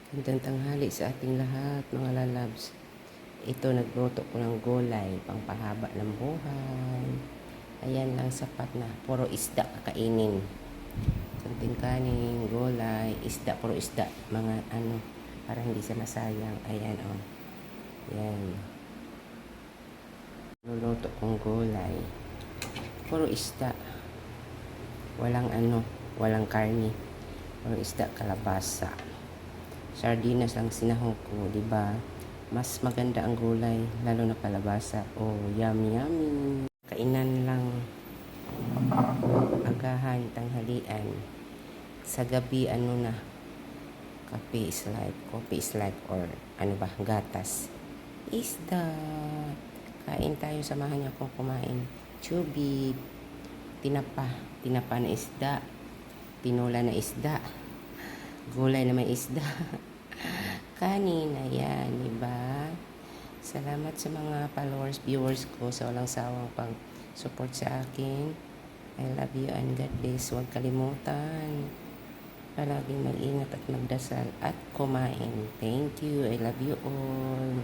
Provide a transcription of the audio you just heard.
Gandang tanghali sa ating lahat, mga lalabs. Ito, nagluto ko ng gulay, pangpahaba ng buhay. Ayan lang, sapat na. Puro isda kakainin. Kunting kanin, gulay, isda, puro isda. Mga para hindi siya masayang. Ayan, oh. Ayan. Luluto kong gulay. Puro isda. Walang karni. Puro isda, kalabasa. Sardinas lang sinahog ko, di ba? Mas maganda ang gulay, lalo na kalabasa. Oh, yummy, yummy. Kainan lang, agahan, tanghalian. Sa gabi, kape is life, coffee is life, or gatas. Isda. Kain tayo, samahan niyo akong kumain. Chubig, tinapa na isda, tinola na isda, gulay na may isda. Kanin, ayan, diba? Salamat sa mga followers, viewers ko sa walang sawang pag-support sa akin. I love you and God bless. Huwag kalimutan. Palaging mag-ingat at magdasal at kumain. Thank you. I love you all.